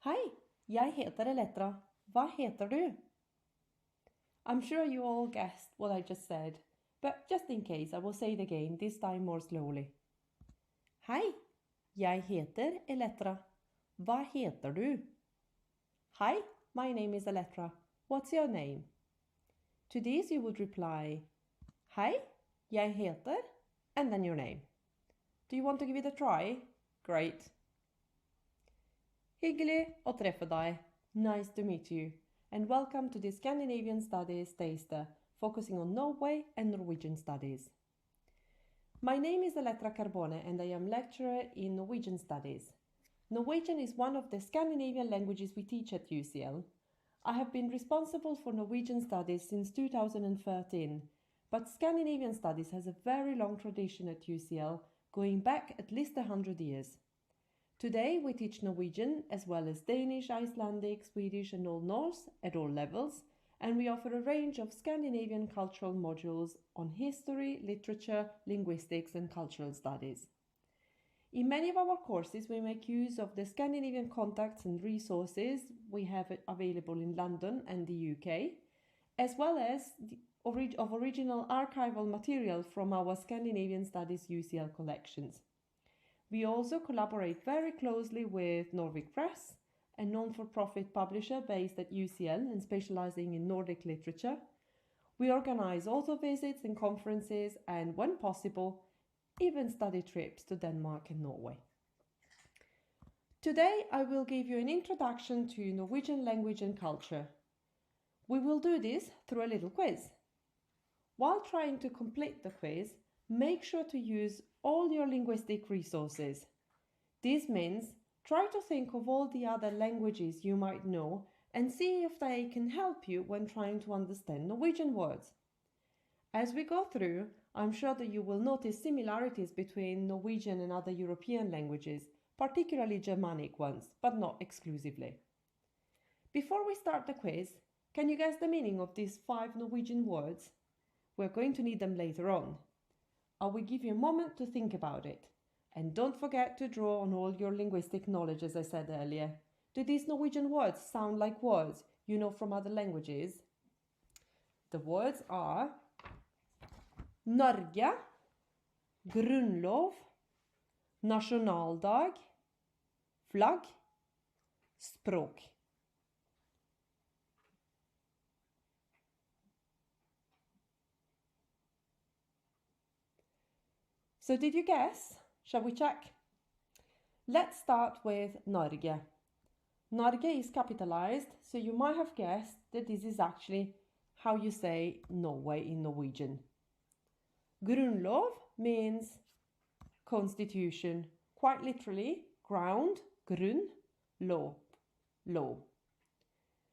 Hei, jeg heter Elettra. Hva heter du? I'm sure you all guessed what I just said, but just in case I will say it again, this time more slowly. Hei, jeg heter Elettra. Hva heter du? Hi, my name is Elettra. What's your name? To this you would reply, Hei, jeg heter, and then your name. Do you want to give it a try? Great. Hyggelig å treffe deg. Nice to meet you. And welcome to the Scandinavian Studies taster, focusing on Norway and Norwegian studies. My name is Elettra Carbone and I am lecturer in Norwegian studies. Norwegian is one of the Scandinavian languages we teach at UCL. I have been responsible for Norwegian studies since 2013, but Scandinavian studies has a very long tradition at UCL, going back at least 100 years. Today we teach Norwegian as well as Danish, Icelandic, Swedish and Old Norse at all levels, and we offer a range of Scandinavian cultural modules on history, literature, linguistics and cultural studies. In many of our courses we make use of the Scandinavian contacts and resources we have available in London and the UK, as well as of original archival material from our Scandinavian Studies UCL collections. We also collaborate very closely with Nordic Press, a non-for-profit publisher based at UCL and specializing in Nordic literature. We organize author visits and conferences and, when possible, even study trips to Denmark and Norway. Today I will give you an introduction to Norwegian language and culture. We will do this through a little quiz. While trying to complete the quiz, make sure to use all your linguistic resources. This means try to think of all the other languages you might know and see if they can help you when trying to understand Norwegian words. As we go through, I'm sure that you will notice similarities between Norwegian and other European languages, particularly Germanic ones, but not exclusively. Before we start the quiz, can you guess the meaning of these 5 Norwegian words? We're going to need them later on. I will give you a moment to think about it. And don't forget to draw on all your linguistic knowledge, as I said earlier. Do these Norwegian words sound like words you know from other languages? The words are Norge, grunnlov, nasjonaldag, flagg, språk. So did you guess? Shall we check? Let's start with Norge. Norge is capitalized, so you might have guessed that this is actually how you say Norway in Norwegian. Grunnlov means constitution, quite literally ground, grunn, lov, law.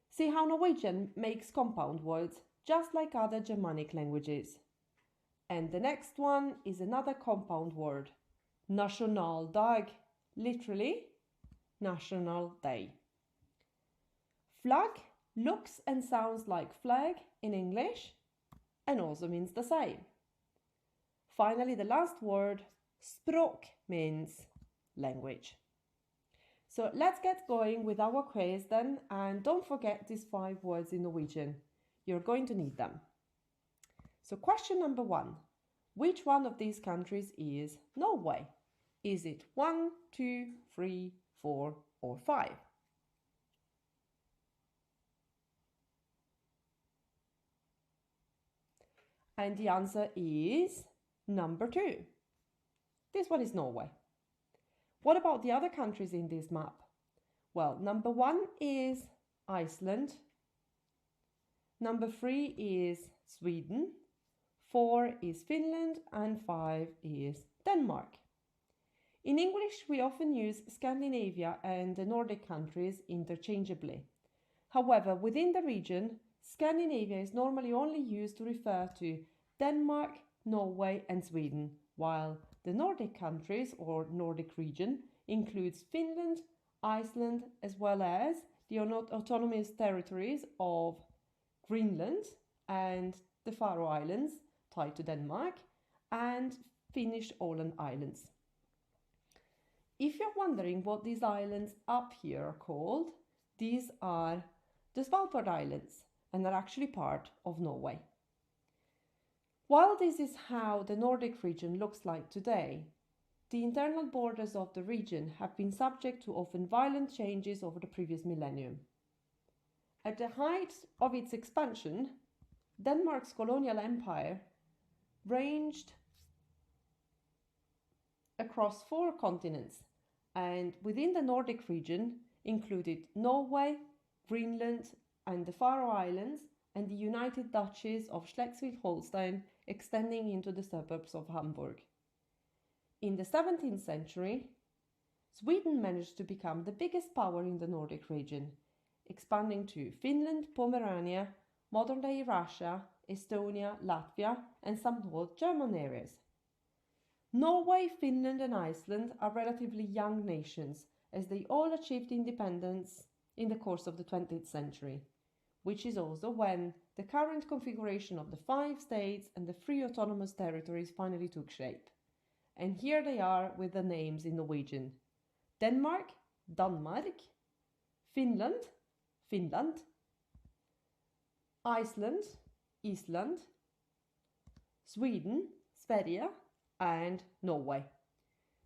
See how Norwegian makes compound words, just like other Germanic languages. And the next one is another compound word, nasjonaldag, literally national day. Flagg looks and sounds like flag in English and also means the same. Finally, the last word, språk, means language. So let's get going with our quiz then, and don't forget these 5 words in Norwegian. You're going to need them. So question number 1. Which one of these countries is Norway? Is it 1, 2, 3, 4 or 5? And the answer is number 2. This one is Norway. What about the other countries in this map? Well, number 1 is Iceland. Number 3 is Sweden. 4 is Finland and 5 is Denmark. In English, we often use Scandinavia and the Nordic countries interchangeably. However, within the region, Scandinavia is normally only used to refer to Denmark, Norway and Sweden, while the Nordic countries or Nordic region includes Finland, Iceland, as well as the autonomous territories of Greenland and the Faroe Islands, tied to Denmark, and Finnish Åland Islands. If you're wondering what these islands up here are called, these are the Svalbard Islands and are actually part of Norway. While this is how the Nordic region looks like today, the internal borders of the region have been subject to often violent changes over the previous millennium. At the height of its expansion, Denmark's colonial empire ranged across 4 continents and within the Nordic region included Norway, Greenland and the Faroe Islands and the United Duchies of Schleswig-Holstein extending into the suburbs of Hamburg. In the 17th century, Sweden managed to become the biggest power in the Nordic region, expanding to Finland, Pomerania, modern-day Russia, Estonia, Latvia and some North German areas. Norway, Finland and Iceland are relatively young nations as they all achieved independence in the course of the 20th century, which is also when the current configuration of the 5 states and the 3 autonomous territories finally took shape. And here they are with the names in Norwegian: Denmark, Danmark, Finland, Finland, Iceland, Island, Sweden, Sverige, and Norway.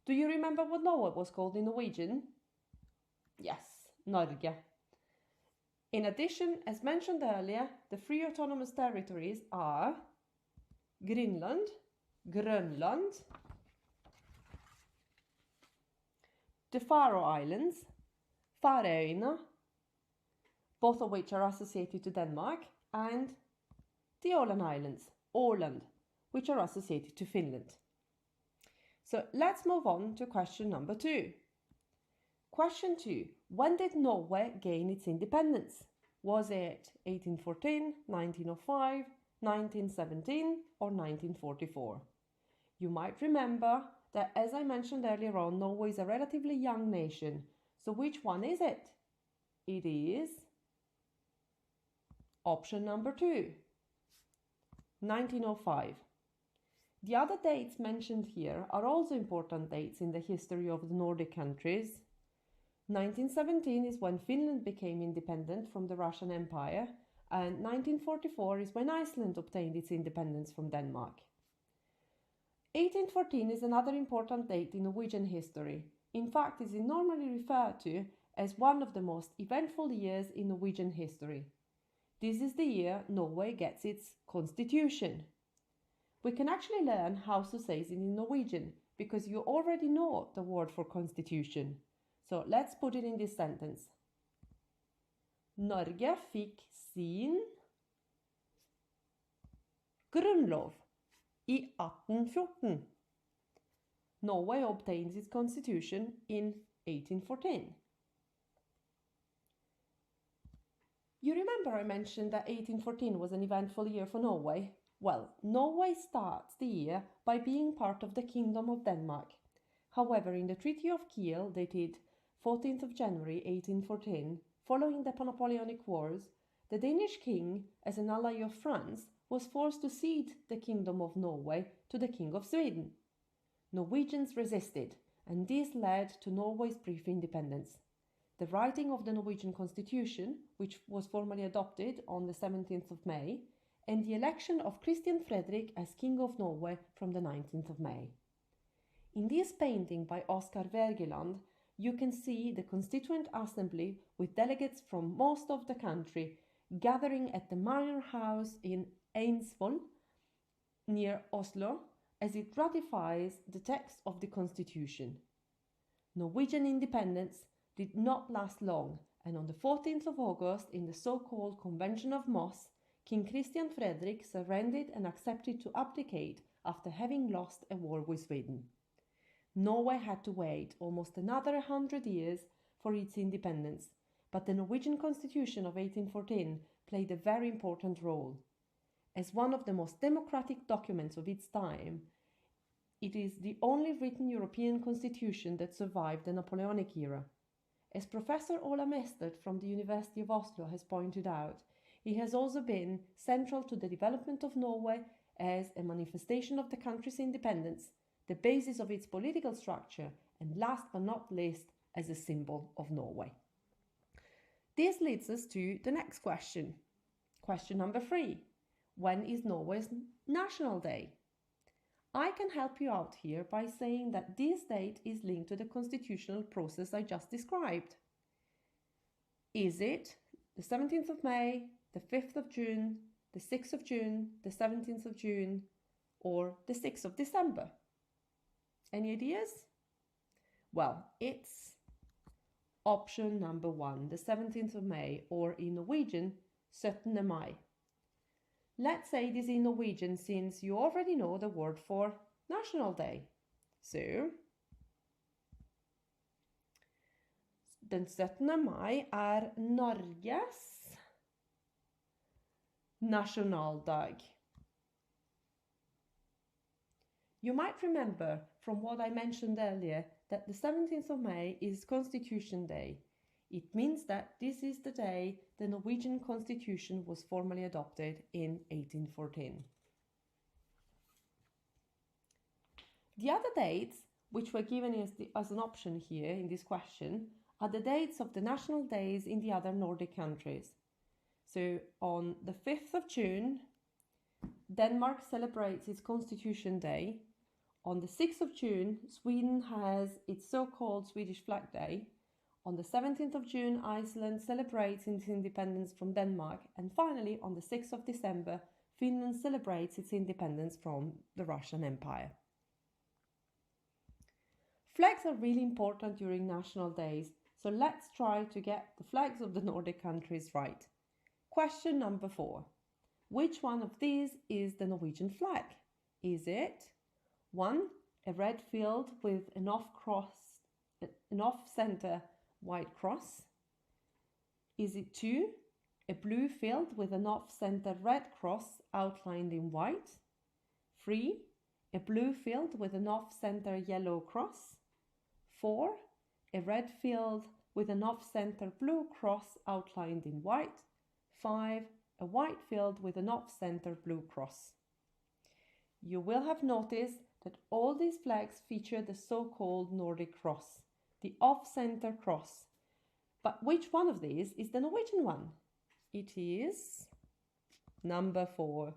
Do you remember what Norway was called in Norwegian? Yes, Norge. In addition, as mentioned earlier, the 3 autonomous territories are Greenland, Grönland, the Faroe Islands, Färöarna, both of which are associated to Denmark, and the Åland Islands, Åland, which are associated to Finland. So let's move on to question number 2. Question 2. When did Norway gain its independence? Was it 1814, 1905, 1917 or 1944? You might remember that, as I mentioned earlier on, Norway is a relatively young nation. So which one is it? It is option number 2, 1905. The other dates mentioned here are also important dates in the history of the Nordic countries. 1917 is when Finland became independent from the Russian Empire, and 1944 is when Iceland obtained its independence from Denmark. 1814 is another important date in Norwegian history. In fact, it is normally referred to as one of the most eventful years in Norwegian history. This is the year Norway gets its constitution. We can actually learn how to say it in Norwegian because you already know the word for constitution. So let's put it in this sentence. Norge fikk sin grunnlov i 1814. Norway obtains its constitution in 1814. You remember I mentioned that 1814 was an eventful year for Norway? Well, Norway starts the year by being part of the Kingdom of Denmark. However, in the Treaty of Kiel, dated 14th of January 1814, following the Napoleonic Wars, the Danish king, as an ally of France, was forced to cede the Kingdom of Norway to the King of Sweden. Norwegians resisted, and this led to Norway's brief independence. The writing of the Norwegian Constitution, which was formally adopted on the 17th of May, and the election of Christian Frederick as King of Norway from the 19th of May. In this painting by Oscar Wergeland, you can see the Constituent Assembly with delegates from most of the country gathering at the Manor House in Eidsvoll, near Oslo, as it ratifies the text of the Constitution. Norwegian independence did not last long, and on the 14th of August, in the so-called Convention of Moss, King Christian Frederick surrendered and accepted to abdicate after having lost a war with Sweden. Norway had to wait almost another 100 years for its independence, but the Norwegian Constitution of 1814 played a very important role. As one of the most democratic documents of its time, it is the only written European constitution that survived the Napoleonic era. As Professor Ola Mestert from the University of Oslo has pointed out, it has also been central to the development of Norway as a manifestation of the country's independence, the basis of its political structure, and last but not least, as a symbol of Norway. This leads us to the next question. Question number 3. When is Norway's National Day? I can help you out here by saying that this date is linked to the constitutional process I just described. Is it the 17th of May, the 5th of June, the 6th of June, the 17th of June, or the 6th of December? Any ideas? Well, it's option number 1, the 17th of May, or in Norwegian, 17. Mai. Let's say this in Norwegian since you already know the word for National Day. So, den 17. mai Norges nasjonaldag. You might remember from what I mentioned earlier that the 17th of May is Constitution Day. It means that this is the day the Norwegian Constitution was formally adopted in 1814. The other dates, which were given as an option here in this question, are the dates of the national days in the other Nordic countries. So on the 5th of June, Denmark celebrates its Constitution Day. On the 6th of June, Sweden has its so-called Swedish Flag Day. On the 17th of June, Iceland celebrates its independence from Denmark. And finally, on the 6th of December, Finland celebrates its independence from the Russian Empire. Flags are really important during national days, so let's try to get the flags of the Nordic countries right. Question number 4. Which one of these is the Norwegian flag? Is it 1. A red field with an off-center white cross? Is it 2. A blue field with an off-center red cross outlined in white? 3. A blue field with an off-center yellow cross? 4. A red field with an off-center blue cross outlined in white? 5. A white field with an off-center blue cross. You will have noticed that all these flags feature the so-called Nordic cross, the off-center cross. But which one of these is the Norwegian one? It is number 4.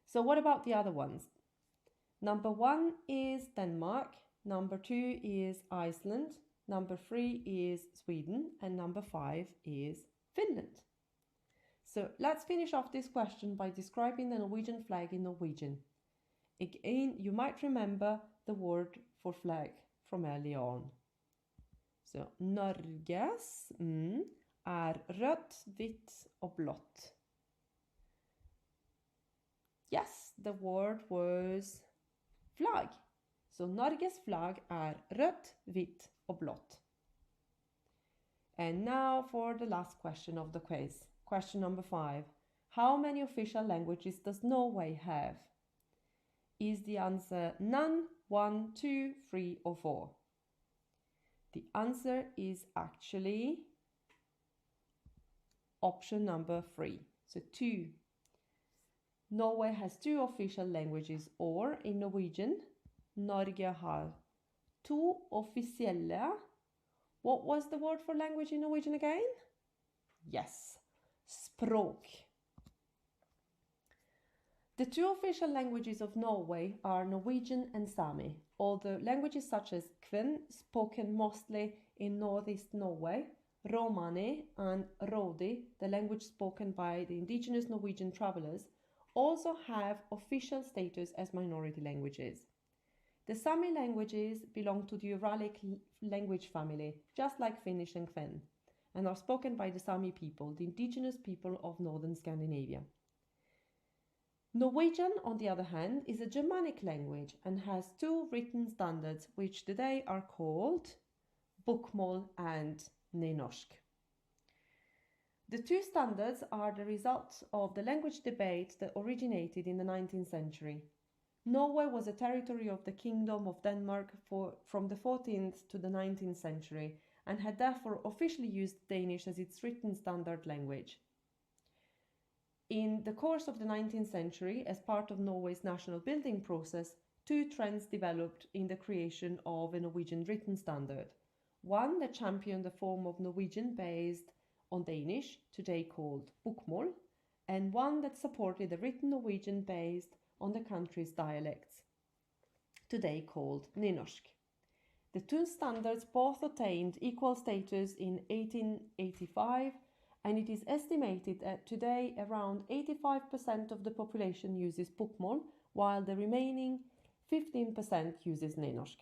So what about the other ones? Number 1 is Denmark, number 2 is Iceland, number 3 is Sweden, and number 5 is Finland. So let's finish off this question by describing the Norwegian flag in Norwegian. Again, you might remember the word for flag from earlier on. Så Norges rødt, hvitt og blått. Yes, the word was flag. Så Norges flagg rødt, hvitt og blått. And now for the last question of the quiz. Question number 5. How many official languages does Norway have? Is the answer none, 1, 2, 3 or 4? The answer is actually option number 3. So 2. Norway has 2 official languages, or in Norwegian, Norge har 2 offisielle. What was the word for language in Norwegian again? Yes, språk. The 2 official languages of Norway are Norwegian and Sami, although languages such as Kven, spoken mostly in northeast Norway, Romani and Rodi, the language spoken by the indigenous Norwegian travelers, also have official status as minority languages. The Sami languages belong to the Uralic language family, just like Finnish and Kven, and are spoken by the Sami people, the indigenous people of northern Scandinavia. Norwegian, on the other hand, is a Germanic language and has 2 written standards, which today are called bokmål and nynorsk. The 2 standards are the result of the language debate that originated in the 19th century. Norway was a territory of the Kingdom of Denmark from the 14th to the 19th century and had therefore officially used Danish as its written standard language. In the course of the 19th century, as part of Norway's national building process, two trends developed in the creation of a Norwegian written standard. One that championed a form of Norwegian based on Danish, today called bokmål, and one that supported a written Norwegian based on the country's dialects, today called nynorsk. The two standards both attained equal status in 1885, and it is estimated that today around 85% of the population uses bokmål, while the remaining 15% uses nynorsk.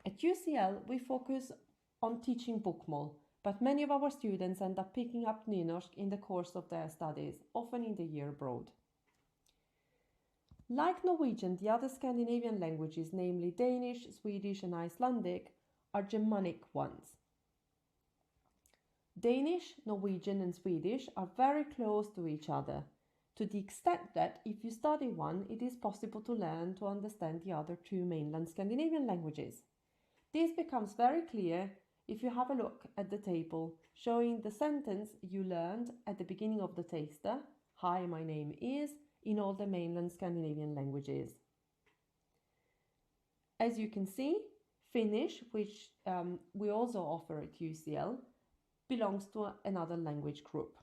At UCL, we focus on teaching bokmål, but many of our students end up picking up nynorsk in the course of their studies, often in the year abroad. Like Norwegian, the other Scandinavian languages, namely Danish, Swedish and Icelandic, are Germanic ones. Danish, Norwegian and Swedish are very close to each other, to the extent that if you study one, it is possible to learn to understand the other two mainland Scandinavian languages. This becomes very clear if you have a look at the table showing the sentence you learned at the beginning of the taster, "Hi, my name is," in all the mainland Scandinavian languages. As you can see, Finnish, which we also offer at UCL, belongs to another language group.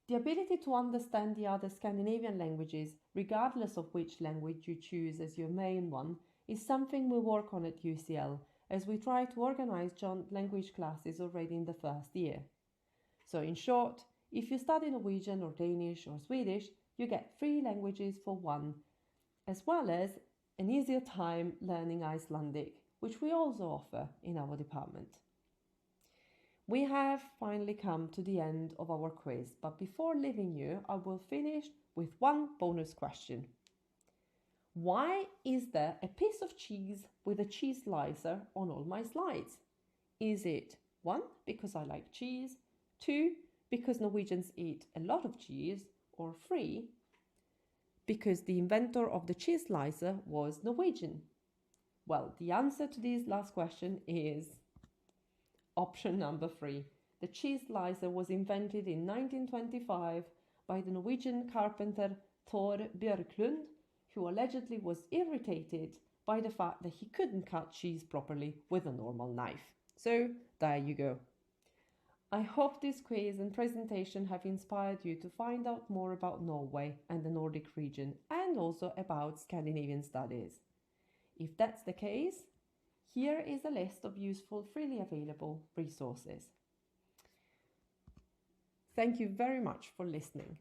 The ability to understand the other Scandinavian languages, regardless of which language you choose as your main one, is something we work on at UCL, as we try to organize joint language classes already in the first year. So in short, if you study Norwegian or Danish or Swedish, you get 3 languages for one, as well as an easier time learning Icelandic, which we also offer in our department. We have finally come to the end of our quiz, but before leaving you, I will finish with one bonus question. Why is there a piece of cheese with a cheese slicer on all my slides? Is it 1, because I like cheese, 2, because Norwegians eat a lot of cheese, or 3, because the inventor of the cheese slicer was Norwegian? Well, the answer to this last question is option number 3. The cheese slicer was invented in 1925 by the Norwegian carpenter Thor Björklund, who allegedly was irritated by the fact that he couldn't cut cheese properly with a normal knife. So, there you go. I hope this quiz and presentation have inspired you to find out more about Norway and the Nordic region, and also about Scandinavian studies. If that's the case, here is a list of useful, freely available resources. Thank you very much for listening.